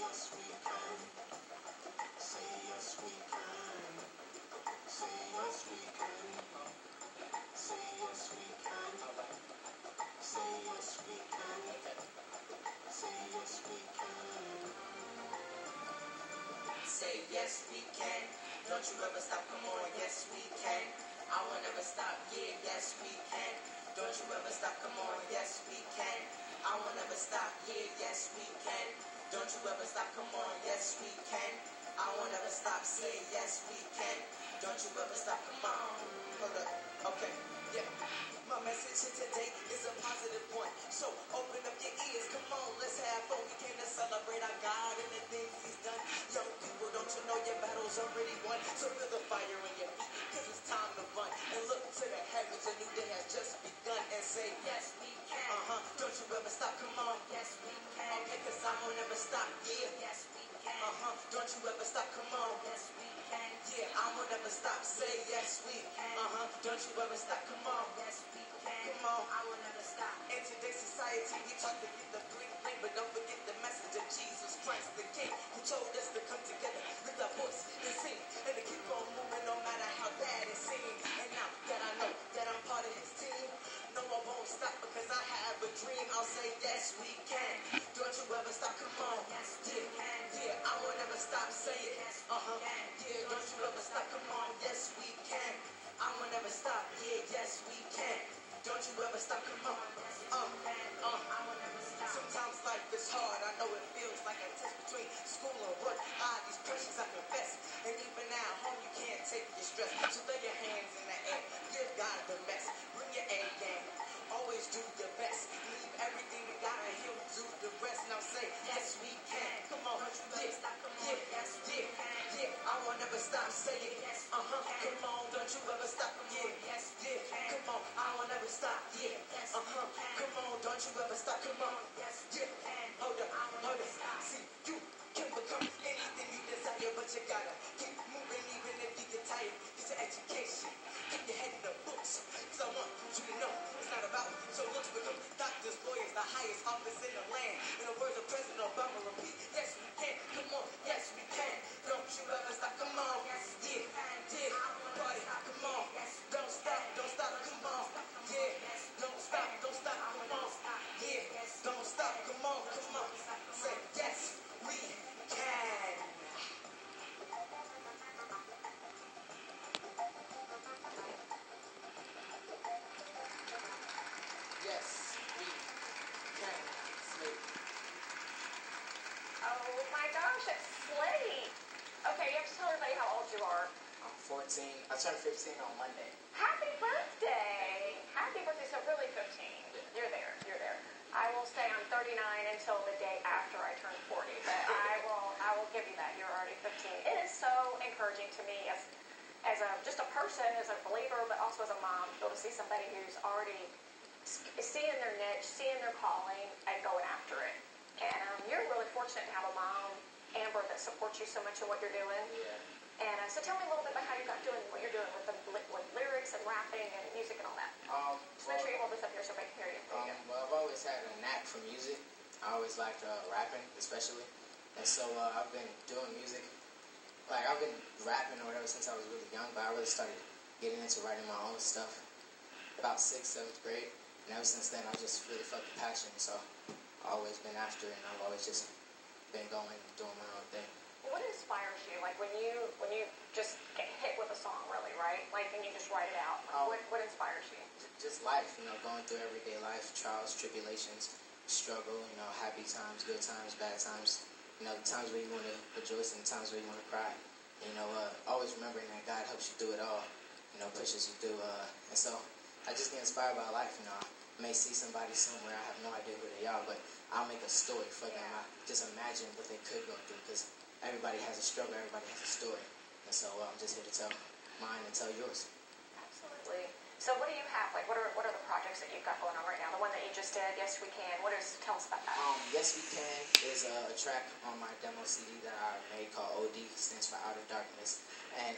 yes we can. Say yes we can. Say yes we can. Say yes we can. Say yes we can. Say yes we can. Say yes we can. Don't you ever stop, come on, yes we can. I won't ever stop, yeah, yes we can. Don't you ever stop, come on, yes we can. I won't ever stop, yeah, yes we can. Don't you ever stop, come on, yes we can. I won't ever stop, say yes we can. Don't you ever stop, come on. Hold up, okay, yeah. My message here today is a positive one. So open up your ears, come on, let's have fun. We came to celebrate our God and the things He's done. Young people, don't you know your battle's already won? So feel the fire in your feet, cause it's time to run. And look to the heavens, a new day has just begun. And say, yes we can. Don't you ever stop, come on. Yes we can. Okay, cause I won't ever stop, yeah. Yes we can. Don't you ever stop, come on. Yes we can. Yeah, I won't ever stop, say yes we can. Don't you ever stop, come on. Yes we can. Come on, I will never stop. In today's society, we try to get the bling bling, but don't forget the message of Jesus Christ, the King, who told us to come together with our voice and sing, and to keep on moving no matter how bad it seems. And now that I know that I'm part of His team, no, I won't stop because I have a dream. I'll say yes we can. Don't you ever stop, come on. Yes we can. Yeah, I won't ever stop, say it. Yes we can. Yeah, don't you ever stop, come on. Yes we can. I won't ever stop, yeah, yes we can. Don't you ever stop, come on. I will never stop. Sometimes life is hard, I know it feels like a test between school and work. These pressures I confess, and even now, home you can't take your stress. So throw your hands in the air, give God the best. Bring your A game, always do your best. Leave everything to God and He'll do the rest. Now say, yes we can. Come on, don't you ever stop, come on. Yes, yeah, I won't ever stop, say it. Yes, come on, don't you ever stop, yeah, yes, come on, I won't ever stop, yeah, yes, come on, don't you ever stop, come on, yes, hold up, see, you can become anything you desire, but you gotta keep moving even if you get tired. Get your education, keep your head in the books, cause I want you to know it's not about so looks. Become doctors, lawyers, the highest office in the land. In the words of President Obama, repeat, yes we can, come on, yes we can. Don't you ever stop, come on, yeah, party, come on, don't stop, come on, yeah, don't stop, come on, yeah, don't stop, come on, say yes we can. Yes we can. Slate. Oh my gosh, it's Slate. Okay, you have to tell everybody how old you are. I'm 14. I turned 15 on Monday. Happy birthday! Happy birthday, so really 15. You're there. I will say I'm 39 until the day after I turn 40, but I will give you that. You're already 15. It is so encouraging to me as just a person, as a believer, but also as a mom, to be able to see somebody who's already seeing their niche, seeing their calling, and going after it. And you're really fortunate to have a mom, Amber, that supports you so much in what you're doing. Yeah. And so tell me a little bit about how you got doing what you're doing with lyrics and rapping and music and all that. Just make sure you hold this up here so I can hear you. Well, I've always had a knack for music. I always liked rapping, especially. And so I've been doing music. Like, I've been rapping or whatever since I was really young, but I really started getting into writing my own stuff about 6th, 7th grade. And ever since then, I just really felt the passion. So I've always been after it, and I've always just been going and doing my own thing. What inspires you? Like when you just get hit with a song, really, right? Like, and you just write it out. Like, what inspires you? Just life, going through everyday life, trials, tribulations, struggle, happy times, good times, bad times. The times where you want to rejoice and the times where you want to cry. Always remembering that God helps you through it all, pushes you through. And so I just get inspired by life. I may see somebody somewhere, I have no idea who they are, but I'll make a story for them. I just imagine what they could go through, because everybody has a struggle, everybody has a story. And so I'm just here to tell mine and tell yours. Absolutely. So what do you have? Like, what are the projects that you've got going on right now? The one that you just did, Yes We Can. Tell us about that. Yes We Can is a track on my demo CD that I made called OD, stands for Out of Darkness. And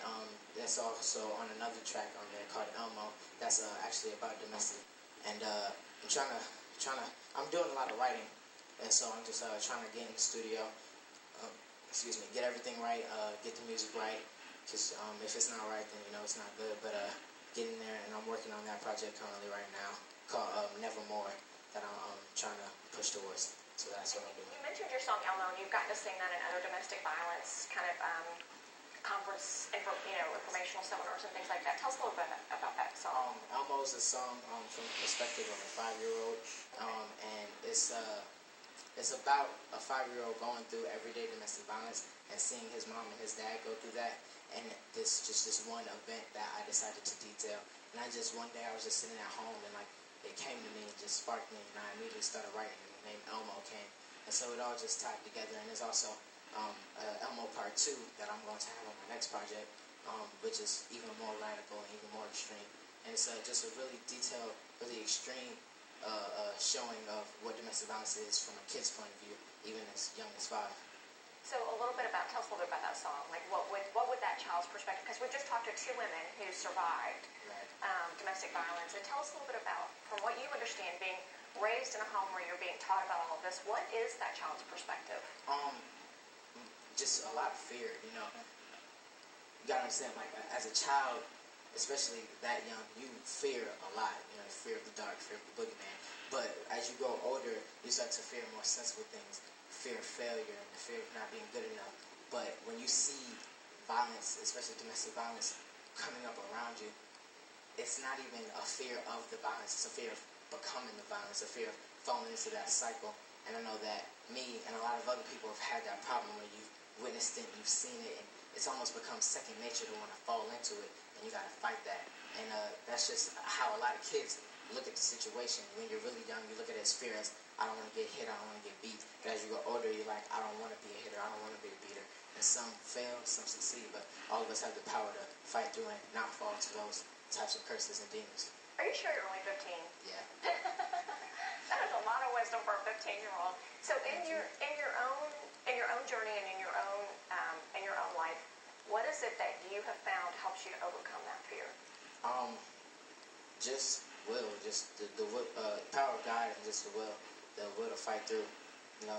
that's also on another track on there called Elmo. That's actually about domestic. And I'm doing a lot of writing. And so I'm just trying to get in the studio, get everything right, get the music right. Because if it's not right, then it's not good. But getting there, and I'm working on that project currently right now called Nevermore that I'm trying to push towards. So that's what I'm doing. You mentioned your song Elmo, and you've gotten to sing that in other domestic violence kind of conference, informational seminars and things like that. Tell us a little bit about that song. Elmo is a song from the perspective of a 5-year-old, and it's about a 5-year-old going through everyday domestic violence and seeing his mom and his dad go through that. And this one event that I decided to detail. And one day I was just sitting at home, and it came to me and just sparked me, and I immediately started writing, and the name Elmo came. And so it all just tied together. And there's also Elmo Part 2 that I'm going to have on my next project, which is even more radical and even more extreme. And it's just a really detailed, really extreme showing of what domestic violence is from a kid's point of view, even as young as 5. So tell us a little bit about that song. Like, what would that child's perspective? Because we just talked to 2 women who survived domestic violence. And tell us a little bit about, from what you understand, being raised in a home where you're being taught about all of this. What is that child's perspective? Just a lot of fear. You gotta understand, as a child, especially that young, you fear a lot. Fear of the dark, fear of the boogeyman. But as you grow older, you start to fear more sensible things. Fear of failure and the fear of not being good enough. But when you see violence, especially domestic violence, coming up around you, it's not even a fear of the violence. It's a fear of becoming the violence, a fear of falling into that cycle. And I know that me and a lot of other people have had that problem where you've witnessed it, you've seen it, and it's almost become second nature to want to fall into it, and you got to fight that. And that's just how a lot of kids look at the situation. When you're really young, you look at it as fear, as I don't want to get hit, I don't want to get beat. But as you go older, you're like, I don't want to be a hitter, I don't want to be a beater. And some fail, some succeed, but all of us have the power to fight through and not fall to those types of curses and demons. Are you sure you're only 15? Yeah. That is a lot of wisdom for a 15-year-old. So in your own journey and in your own life, what is it that you have found helps you to overcome that fear? Just will, just the power of God, and just the will to fight through. There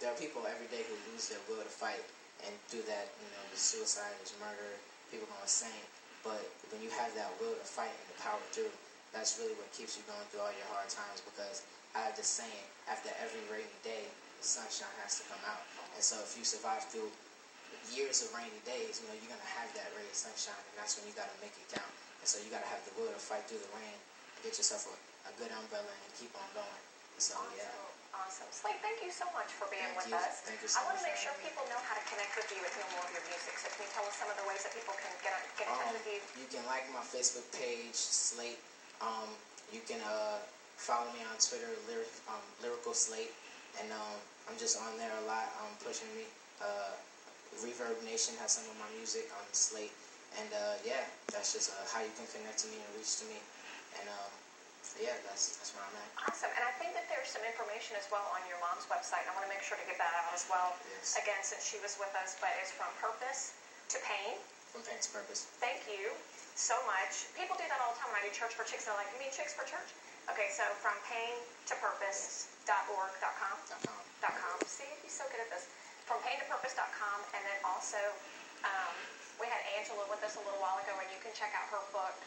are people every day who lose their will to fight, and through that, there's suicide, there's murder, people go insane. But when you have that will to fight and the power through, that's really what keeps you going through all your hard times. Because I have this saying, after every rainy day, the sunshine has to come out. And so if you survive through years of rainy days, you're going to have that ray of sunshine, and that's when you got to make it count. And so you got to have the will to fight through the rain and get yourself a good umbrella and keep on going. And so, awesome. Yeah. Awesome. Slate, thank you so much for being with us. Thank you so much. I want to make sure people know how to connect with you and hear more of your music. So can you tell us some of the ways that people can get in touch with you? You can like my Facebook page, Slate. You can follow me on Twitter, Lyrical Slate. And I'm just on there a lot. Pushing me. Reverb Nation has some of my music on Slate. And that's just how you can connect to me and reach to me. And that's where I'm at. Awesome. And I think that there's some information as well on your mom's website. I want to make sure to get that out as well. Yes. Again, since she was with us, but it's From Purpose to Pain. From Pain to Purpose. Thank you so much. People do that all the time when I do Church for Chicks. They're like, you mean Chicks for Church? Okay, so from pain to purpose.org.com. See, you're so good at this. From pain to purpose.com. And then also, we had Angela with us a little while ago, and you can check out her book,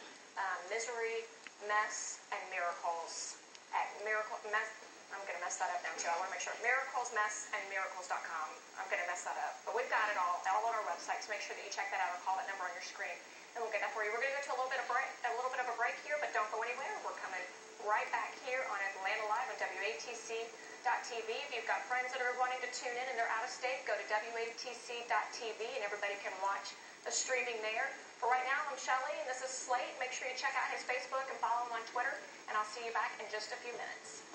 Misery, Mess, and Miracles at I'm going to mess that up now too. I want to make sure. Miraclesmessandmiracles.com. I'm going to mess that up. But we've got it all on our website, so make sure that you check that out or call that number on your screen, and we'll get that for you. We're going to go to a little bit of a break here, but don't go anywhere. We're coming right back here on Atlanta Live on WATC.TV. If you've got friends that are wanting to tune in and they're out of state, go to WATC.TV, and everybody can watch the streaming there. For right now, I'm Shelley, and this is Slate. Make sure you check out his Facebook and follow him on Twitter, and I'll see you back in just a few minutes.